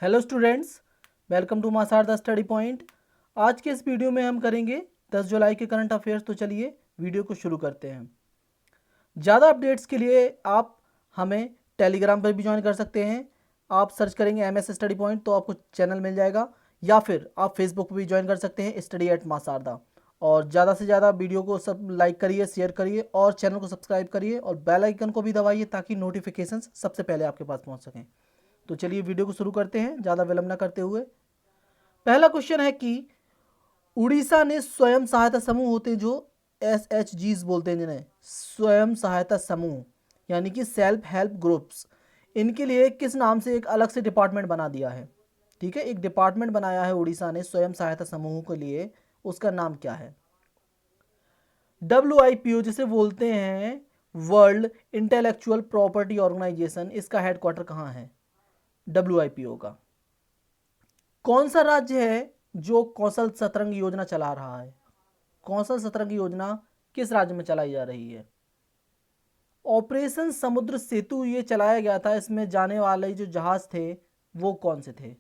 Hello students, welcome to मासार the study point. आज के इस वीडियो में हम करेंगे 10 जुलाई के करंट अफेयर्स। तो चलिए वीडियो को शुरू करते हैं। ज़्यादा अपडेट्स के लिए आप हमें टेलीग्राम पर भी ज्वाइन कर सकते हैं। आप सर्च करेंगे MS स्टडी पॉइंट तो आपको चैनल मिल जाएगा, या फिर आप फेसबुक पर भी ज्वाइन कर सकते हैं study@masarda। और ज़्यादा से ज़्यादा वीडियो को सब लाइक करिए, शेयर करिए और चैनल को सब्सक्राइब करिए और बेल आइकन को भी दबाइए ताकि नोटिफिकेशंस सबसे पहले आपके पास पहुंच सकें। तो चलिए वीडियो को शुरू करते हैं ज़्यादा विलंब न करते हुए। पहला क्वेश्चन है कि उड़ीसा ने स्वयं सहायता समूह होते हैं जो SHGs बोलते हैं, जिन्हें स्वयं सहायता समूह यानी कि सेल्फ हेल्प ग्रुप्स, इनके लिए किस नाम से एक अलग से डिपार्टमेंट बना दिया है। ठीक है, एक डिपार्टमेंट बनाया है उड़ीसा ने स्वयं सहायता समूह के लिए। उसका नाम क्या है? WIPO जिसे बोलते हैं, वर्ल्ड इंटेलेक्चुअल प्रॉपर्टी ऑर्गेनाइजेशन, इसका हेडक्वार्टर कहाँ है WIPO का? कौन सा राज्य है जो कौशल सतरंग योजना चला रहा है? कौशल सतरंग योजना किस राज्य में चलाई जा रही है? ऑपरेशन समुद्र सेतु ये चलाया गया था, इसमें जाने वाले जो जहाज थे वो कौन से थे?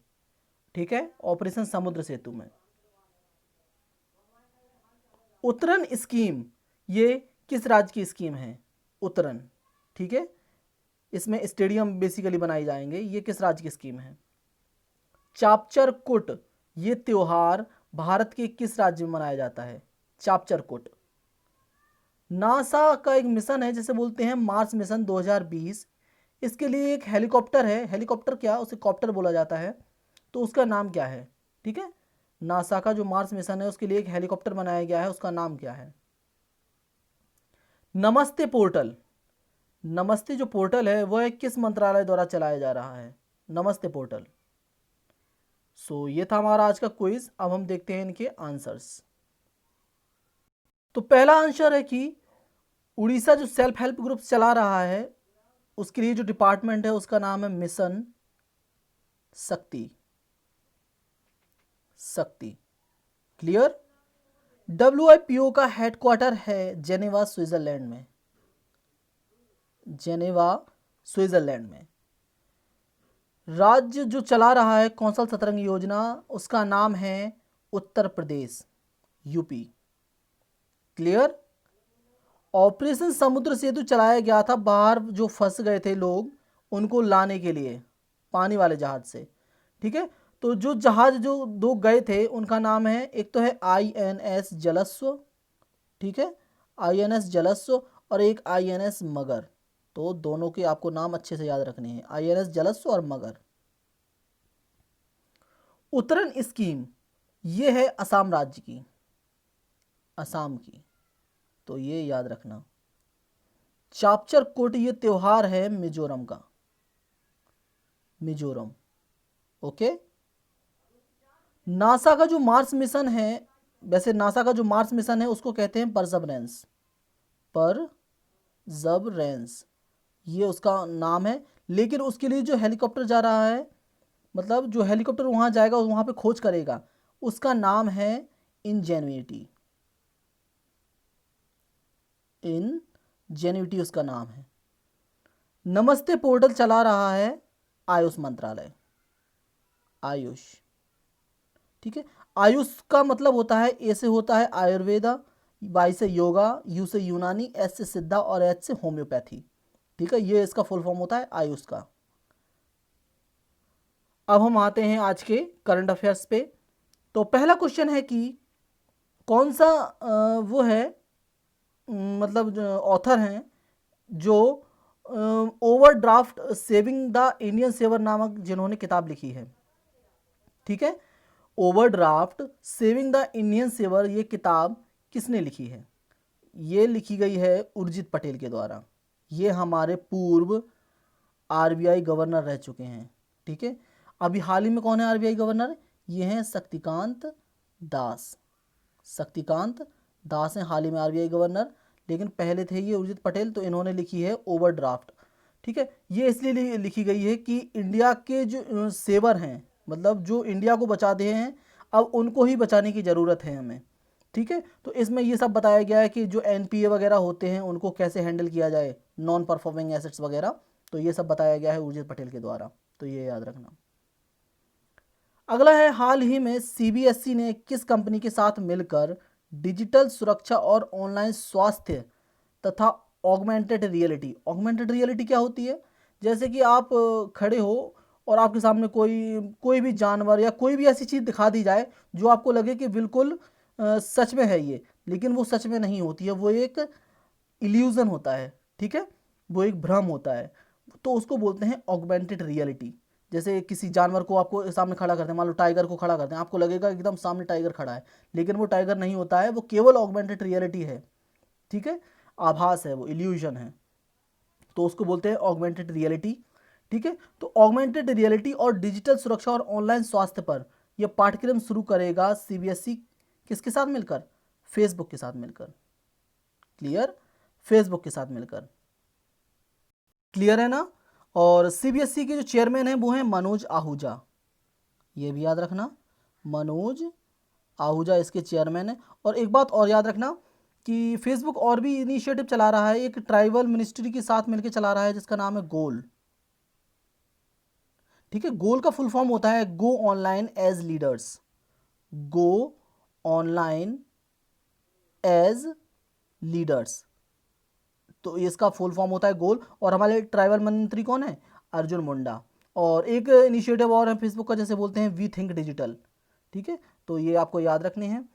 ठीक है, ऑपरेशन समुद्र सेतु में। उत्तरन स्कीम ये किस राज्य की स्कीम है? उत्तरन, ठीक है, इसमें स्टेडियम बेसिकली बनाए जाएंगे। ये किस राज्य की स्कीम है? चापचर कुट ये त्योहार भारत के किस राज्य में मनाया जाता है? चापचर कुट। नासा का एक मिशन है जिसे बोलते हैं मार्स मिशन 2020। इसके लिए एक हेलीकॉप्टर है, हेलीकॉप्टर क्या, उसे कॉप्टर बोला जाता है, तो उसका नाम क्या है? ठीक है, नासा का जो मार्स मिशन है उसके लिए एक हेलीकॉप्टर बनाया गया है, उसका नाम क्या है? नमस्ते पोर्टल, नमस्ते जो पोर्टल है वह किस मंत्रालय द्वारा चलाया जा रहा है? नमस्ते पोर्टल। ये था हमारा आज का क्विज। अब हम देखते हैं इनके आंसर्स। तो पहला आंसर है कि उड़ीसा जो सेल्फ हेल्प ग्रुप चला रहा है उसके लिए जो डिपार्टमेंट है उसका नाम है मिशन शक्ति। शक्ति, क्लियर। WIPO का हेडक्वार्टर है जेनेवा स्विट्जरलैंड में। जेनेवा स्विट्जरलैंड में। राज्य जो चला रहा है कौशल सतरंग योजना उसका नाम है Uttar Pradesh, UP, clear. Operation समुद्र सेतु चलाया गया था बाहर जो फंस गए थे लोग उनको लाने के लिए, पानी वाले जहाज से। ठीक है, तो जो जहाज जो दो गए थे उनका नाम है, एक तो है INS जलस्व, ठीक है, INS जलस्व, और एक INS मगर। तो दोनों के आपको नाम अच्छे से याद रखने हैं, INS जलस्व और मगर। उत्तरन स्कीम ये है असम राज्य की, असम की, तो ये याद रखना। चापचर कोट ये त्योहार है मिजोरम का, मिजोरम, ओके। नासा का जो मार्स मिशन है, वैसे नासा का जो मार्स मिशन है उसको कहते हैं परजबरेंस, परजबरेंस ये उसका नाम है। लेकिन उसके लिए जो हेलीकॉप्टर जा रहा है, मतलब जो हेलीकॉप्टर वहां जाएगा वहां पे खोज करेगा, उसका नाम है इनजेन्युइटी। इनजेन्युइटी उसका नाम है। नमस्ते पोर्टल चला रहा है आयुष मंत्रालय, आयुष, ठीक है। आयुष का मतलब होता है, ए से होता है आयुर्वेदा, वाई से योगा, यू से यूनानी, एस से सिद्धा और एच से होम्योपैथी। ठीक है, ये इसका फुल फॉर्म होता है आयुष का। अब हम आते हैं आज के करंट अफेयर्स पे। तो पहला क्वेश्चन है कि कौन सा वो है, मतलब ऑथर हैं जो overdraft saving the Indian saver नामक जिन्होंने किताब लिखी है। ठीक है, overdraft saving the Indian saver ये किताब किसने लिखी है? ये लिखी गई है उर्जित पटेल के द्वारा। ये हमारे पूर्व RBI गवर्नर रह चुके हैं। ठीक है, अभी हाल ही में कौन है RBI गवर्नर? ये हैं शक्तिकांत दास। शक्तिकांत दास हैं हाल ही में RBI गवर्नर, लेकिन पहले थे ये उर्जित पटेल। तो इन्होंने लिखी है ओवरड्राफ्ट। ठीक है, ये इसलिए लिखी गई है कि इंडिया के जो सेवर हैं, मतलब जो इंडिया को बचाते हैं, अब उनको ही बचाने की ज़रूरत है हमें। ठीक है, तो इसमें ये सब बताया गया है कि जो NPA वगैरह होते हैं उनको कैसे हैंडल किया जाए, नॉन परफॉर्मिंग एसेट्स वगैरह। तो ये सब बताया गया है उर्जित पटेल के द्वारा, तो ये याद रखना। अगला है, हाल ही में सीबीएसई ने किस कंपनी के साथ मिलकर डिजिटल सुरक्षा और ऑनलाइन स्वास्थ्य तथा ऑगमेंटेड रियलिटी क्या होती है? जैसे कि आप खड़े हो और आपके सामने कोई कोई भी जानवर या कोई भी ऐसी चीज़ दिखा दी जाए जो आपको लगे कि बिल्कुल सच में है ये, लेकिन वो सच में नहीं होती है, वो एक इल्यूज़न होता है, ठीक है, वो एक भ्रम होता है, तो उसको बोलते हैं ऑगमेंटेड रियलिटी। जैसे किसी जानवर को आपको सामने खड़ा करते हैं, मान लो टाइगर को खड़ा करते हैं, आपको लगेगा एकदम सामने टाइगर खड़ा है, लेकिन वो टाइगर नहीं होता है, वो केवल ऑगमेंटेड रियलिटी है, ठीक है, आभास है, वो इल्यूजन है, तो उसको बोलते हैं ऑगमेंटेड रियलिटी, ठीक है। तो ऑगमेंटेड रियलिटी और डिजिटल सुरक्षा और ऑनलाइन स्वास्थ्य पर यह पाठ्यक्रम शुरू करेगा सीबीएसई, किसके साथ मिलकर? फेसबुक के साथ मिलकर। क्लियर? फेसबुक के साथ मिलकर। क्लियर है ना? और सीबीएसई के जो चेयरमैन हैं वो हैं मनोज आहूजा, ये भी याद रखना, मनोज आहूजा इसके चेयरमैन है। और एक बात और याद रखना कि फेसबुक और भी इनिशिएटिव चला रहा है, एक ट्राइबल मिनिस्ट्री के साथ मिलकर चला रहा है जिसका नाम है गोल, ठीक है। गोल का फुल फॉर्म होता है go online as leaders, go online as leaders, तो इसका फुल फॉर्म होता है गोल। और हमारे ट्राइबल मंत्री कौन है? अर्जुन मुंडा। और एक इनिशिएटिव और है फेसबुक का, जैसे बोलते हैं वी थिंक डिजिटल, ठीक है, तो ये आपको याद रखने हैं।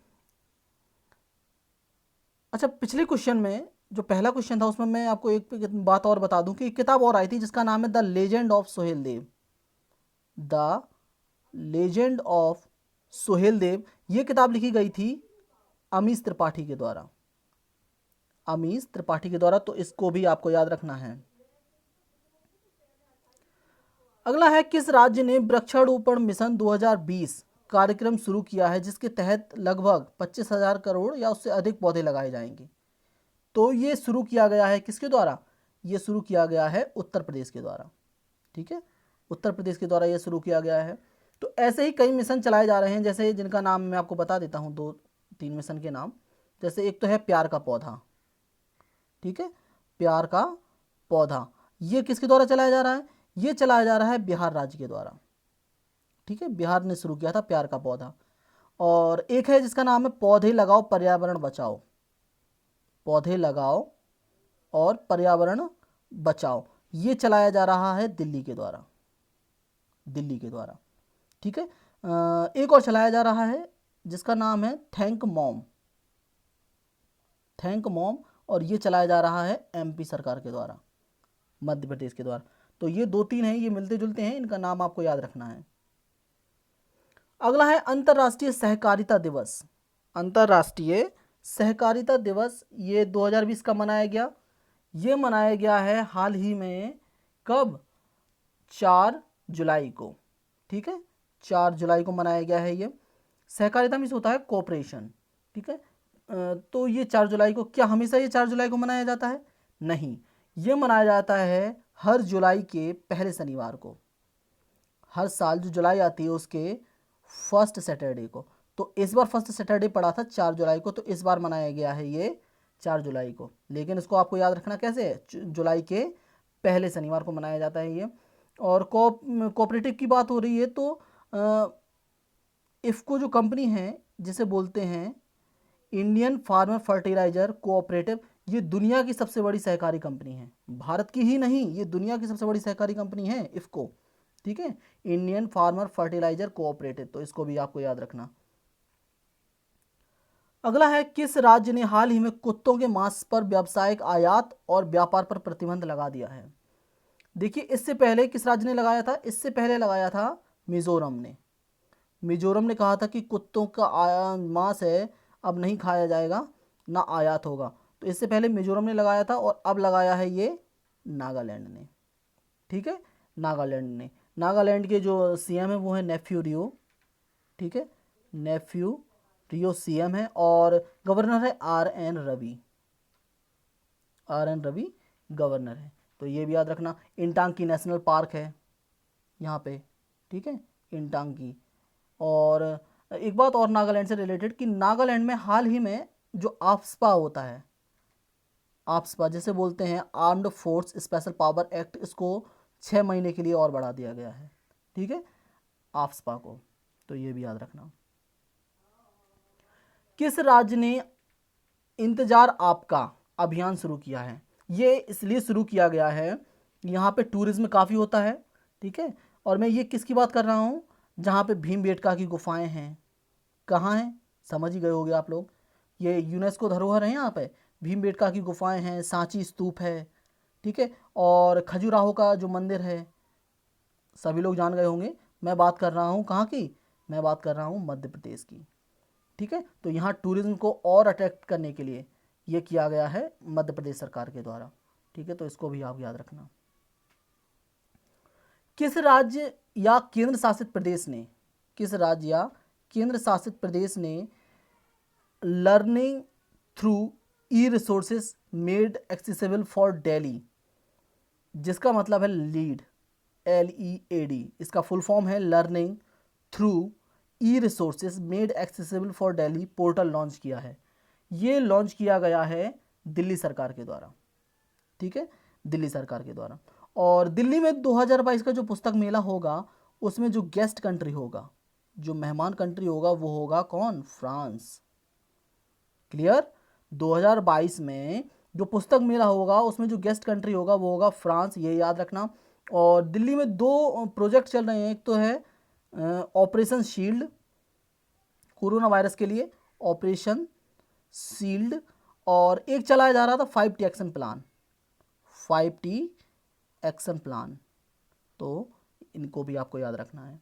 अच्छा, पिछले क्वेश्चन में जो पहला क्वेश्चन था उसमें मैं आपको एक बात और बता दूं कि एक किताब और आई थी जिसका नाम है the legend of Suheldev, the legend of Suheldev. ये किताब लिखी गई थी अमीश त्रिपाठी के द्वारा, अमीश त्रिपाठी के द्वारा, तो इसको भी आपको याद रखना है। अगला है, किस राज्य ने वृक्षारोपण मिशन 2020 कार्यक्रम शुरू किया है जिसके तहत लगभग 25,000 करोड़ या उससे अधिक पौधे लगाए जाएंगे? तो ये शुरू किया गया है किसके द्वारा? ये शुरू किया गया है उत्तर प्रदेश के द्वारा, ठीक है, उत्तर प्रदेश के द्वारा ये शुरू किया गया है। तो ऐसे ही कई मिशन चलाए जा रहे हैं, जैसे जिनका नाम मैं आपको बता देता हूँ, 2-3 मिशन के नाम। जैसे एक तो है प्यार का पौधा, ठीक है, प्यार का पौधा, ये किसके द्वारा चलाया जा रहा है? ये चलाया जा रहा है बिहार राज्य के द्वारा, ठीक है, बिहार ने शुरू किया था प्यार का पौधा। और एक है जिसका नाम है पौधे लगाओ पर्यावरण बचाओ, पौधे लगाओ और पर्यावरण बचाओ, ये चलाया जा रहा है दिल्ली के द्वारा, दिल्ली के द्वारा, ठीक है। एक और चलाया जा रहा है जिसका नाम है थैंक मॉम, थैंक मॉम, और ये चलाया जा रहा है एमपी सरकार के द्वारा, मध्य प्रदेश के द्वारा। तो ये 2-3 हैं, ये मिलते जुलते हैं, इनका नाम आपको याद रखना है। अगला है अंतर्राष्ट्रीय सहकारिता दिवस, अंतर्राष्ट्रीय सहकारिता दिवस ये 2020 का मनाया गया, ये मनाया गया है हाल ही में, कब? 4 जुलाई को, ठीक है, 4 जुलाई को मनाया गया है ये। सहकारिता मीन्स होता है कोऑपरेशन, ठीक है। तो ये 4 जुलाई को, क्या हमेशा ये 4 जुलाई को मनाया जाता है? नहीं, ये मनाया जाता है हर जुलाई के पहले शनिवार को, हर साल जो जुलाई आती है उसके फर्स्ट सैटरडे को। तो इस बार फर्स्ट सैटरडे पड़ा था 4 जुलाई को, तो इस बार मनाया गया है ये 4 जुलाई को, लेकिन इसको आपको याद रखना कैसे है, जुलाई के पहले शनिवार को मनाया जाता है ये। और कोऑपरेटिव की बात हो रही है तो इफ़को जो कंपनी है जिसे बोलते हैं इंडियन फार्मर फर्टिलाइजर कोऑपरेटिव, ये दुनिया की सबसे बड़ी सहकारी कंपनी है, भारत की ही नहीं, ये दुनिया की सबसे बड़ी सहकारी कंपनी है इफ़को, ठीक है, इंडियन फार्मर फर्टिलाइजर कोऑपरेटिव, तो इसको भी आपको याद रखना। अगला है, किस राज्य ने हाल ही में कुत्तों के मांस पर व्यावसायिक आयात और व्यापार पर प्रतिबंध लगा दिया है? देखिए, इससे पहले किस राज्य ने लगाया था? इससे पहले लगाया था मिजोरम ने, मिजोरम ने कहा था कि कुत्तों का मांस है अब नहीं खाया जाएगा, ना आयात होगा, तो इससे पहले मिजोरम ने लगाया था, और अब लगाया है ये नागालैंड ने, ठीक है, नागालैंड ने। नागालैंड के जो सीएम है वो है नेफ्यू रियो, ठीक है, नेफ्यू रियो सीएम है, और गवर्नर है आर एन रवि गवर्नर है, तो ये भी याद रखना। इंटांकी नेशनल पार्क है यहाँ पे, ठीक है, इंटांकी। और एक बात और नागालैंड से रिलेटेड कि नागालैंड में हाल ही में जो आफ्सपा होता है, आफ्सपा जैसे बोलते हैं armed force special power act, इसको 6 महीने के लिए और बढ़ा दिया गया है, ठीक है, आफ्सपा को। तो ये भी याद रखना। किस राज्य ने इंतजार आपका अभियान शुरू किया है? ये इसलिए शुरू किया गया है, यहाँ पे टूरिज्म काफ़ी होता है, ठीक है। और मैं ये किसकी बात कर रहा हूँ? जहाँ पे भीमबेटका की गुफाएं हैं। कहाँ हैं? समझ ही गए होंगे आप लोग, ये यूनेस्को धरोहर है। यहाँ पे भीमबेटका की गुफाएं हैं, सांची स्तूप है, ठीक है, और खजुराहो का जो मंदिर है सभी लोग जान गए होंगे। मैं बात कर रहा हूँ कहाँ की? मैं बात कर रहा हूँ मध्य प्रदेश की, ठीक है। तो यहाँ टूरिज्म को और अट्रैक्ट करने के लिए ये किया गया है मध्य प्रदेश सरकार के द्वारा, ठीक है। तो इसको भी आप याद रखना। किस राज्य या केंद्र शासित प्रदेश ने, किस राज्य या केंद्र शासित प्रदेश ने learning through E resources made accessible for Delhi, जिसका मतलब है लीड, LEAD, इसका फुल फॉर्म है learning through E resources made accessible for Delhi portal launch किया है? ये लॉन्च किया गया है दिल्ली सरकार के द्वारा, ठीक है, दिल्ली सरकार के द्वारा। और दिल्ली में 2022 का जो पुस्तक मेला होगा उसमें जो गेस्ट कंट्री होगा, जो मेहमान कंट्री होगा वो होगा कौन? फ्रांस। क्लियर? 2022 में जो पुस्तक मेला होगा उसमें जो गेस्ट कंट्री होगा वो होगा फ्रांस, ये याद रखना। और दिल्ली में 2 प्रोजेक्ट चल रहे हैं, एक तो है ऑपरेशन शील्ड कोरोना वायरस के लिए, ऑपरेशन शील्ड, और एक चलाया जा रहा था 5T action plan, 5T action plan. तो इनको भी आपको याद रखना है।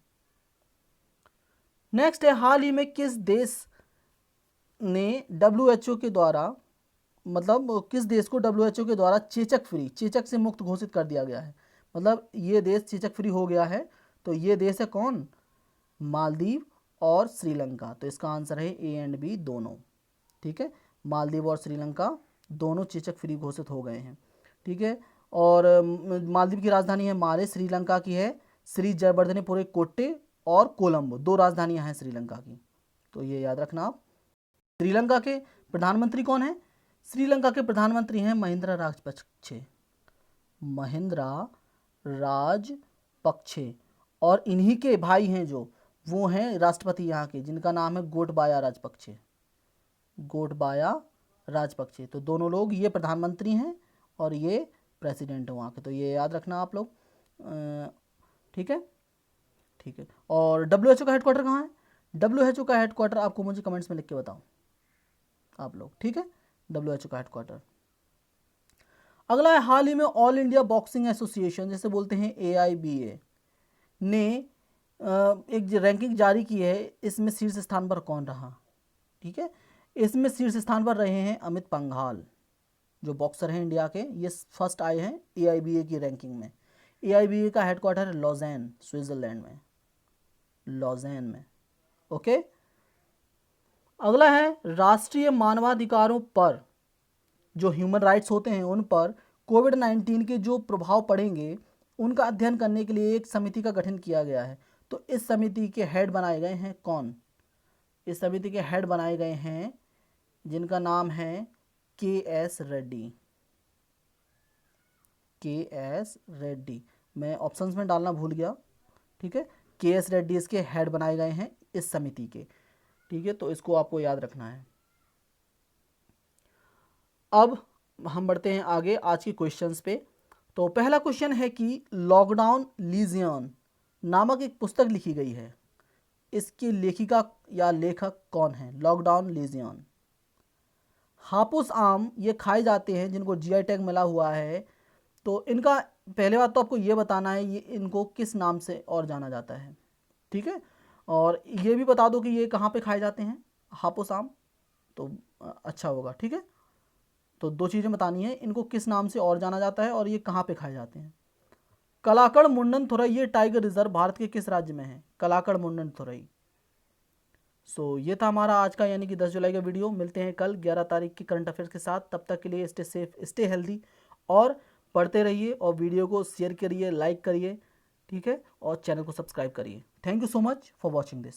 नेक्स्ट है, हाल ही में किस देश ने WHO के द्वारा, मतलब किस देश को WHO के द्वारा चेचक फ्री, चेचक से मुक्त घोषित कर दिया गया है? मतलब ये देश चेचक फ्री हो गया है। तो ये देश है कौन? मालदीव और श्रीलंका। तो इसका आंसर है A एंड B दोनों, ठीक है। मालदीव और श्रीलंका दोनों चेचक फ्री घोषित हो गए हैं, ठीक है। और मालदीव की राजधानी है माले, श्रीलंका की है श्री जयवर्धनेपुरे कोट्टे और कोलंबो, 2 राजधानियां हैं श्रीलंका की। तो ये याद रखना आप। श्रीलंका के प्रधानमंत्री कौन है? श्रीलंका के प्रधानमंत्री हैं महिंद्रा राजपक्षे, महिंद्रा राजपक्षे। और इन्हीं के भाई हैं जो, वो हैं राष्ट्रपति यहाँ के, जिनका नाम है गोटबाया राजपक्षे, गोटबाया राजपक्षे। तो दोनों लोग, ये प्रधानमंत्री हैं और ये प्रेसिडेंट है वहाँ के। तो ये याद रखना आप लोग, ठीक है, ठीक है। और WHO का हेडक्वार्टर कहाँ है? WHO का हेडक्वार्टर आपको मुझे कमेंट्स में लिख के बताओ आप लोग, ठीक है। WHO का हेडक्वार्टर। अगला है, हाल ही में ऑल इंडिया बॉक्सिंग एसोसिएशन, जैसे बोलते हैं AIBA, ने एक रैंकिंग जारी की है। इसमें शीर्ष स्थान पर कौन रहा? ठीक है, इसमें शीर्ष स्थान पर रहे हैं अमित पंघाल, जो बॉक्सर हैं इंडिया के, ये फर्स्ट आए हैं AIBA की रैंकिंग में। AIBA का हेडक्वार्टर है लॉजेन, स्विट्जरलैंड में, लॉजेन में, ओके। अगला है, राष्ट्रीय मानवाधिकारों पर, जो ह्यूमन राइट्स होते हैं उन पर कोविड-19 के जो प्रभाव पड़ेंगे उनका अध्ययन करने के लिए एक समिति का गठन किया गया है। तो इस समिति के हेड बनाए गए हैं कौन? इस समिति के हेड बनाए गए हैं जिनका नाम है KS रेड्डी, KS रेड्डी। मैं ऑप्शंस में डालना भूल गया, ठीक है। KS रेड्डी इसके हेड बनाए गए हैं इस समिति के, ठीक है। तो इसको आपको याद रखना है। अब हम बढ़ते हैं आगे आज के क्वेश्चंस पे। तो पहला क्वेश्चन है कि लॉकडाउन लीजियन नामक एक पुस्तक लिखी गई है, इसकी लेखिका या लेखक कौन है? Lockdown lesion. हापुस आम ये खाए जाते हैं जिनको GI टैग मिला हुआ है। तो इनका पहले बात तो आपको ये बताना है ये इनको किस नाम से और जाना जाता है, ठीक है। और ये भी बता दो कि ये कहाँ पे खाए जाते हैं हापुस आम, तो अच्छा होगा, ठीक है। तो 2 चीज़ें बतानी है, इनको किस नाम से और जाना जाता है और ये कहाँ पे खाए जाते हैं। कलाकड़ मुंडन थुरई ये टाइगर रिजर्व भारत के किस राज्य में है? कलाकड़ मुंडन थुरई। सो ये था हमारा आज का यानी कि 10 जुलाई का वीडियो। मिलते हैं कल 11 तारीख की करंट अफेयर्स के साथ। तब तक के लिए स्टे सेफ, स्टे हेल्दी और पढ़ते रहिए और वीडियो को शेयर करिए, लाइक करिए, ठीक है, और चैनल को सब्सक्राइब करिए। Thank you so much for watching this.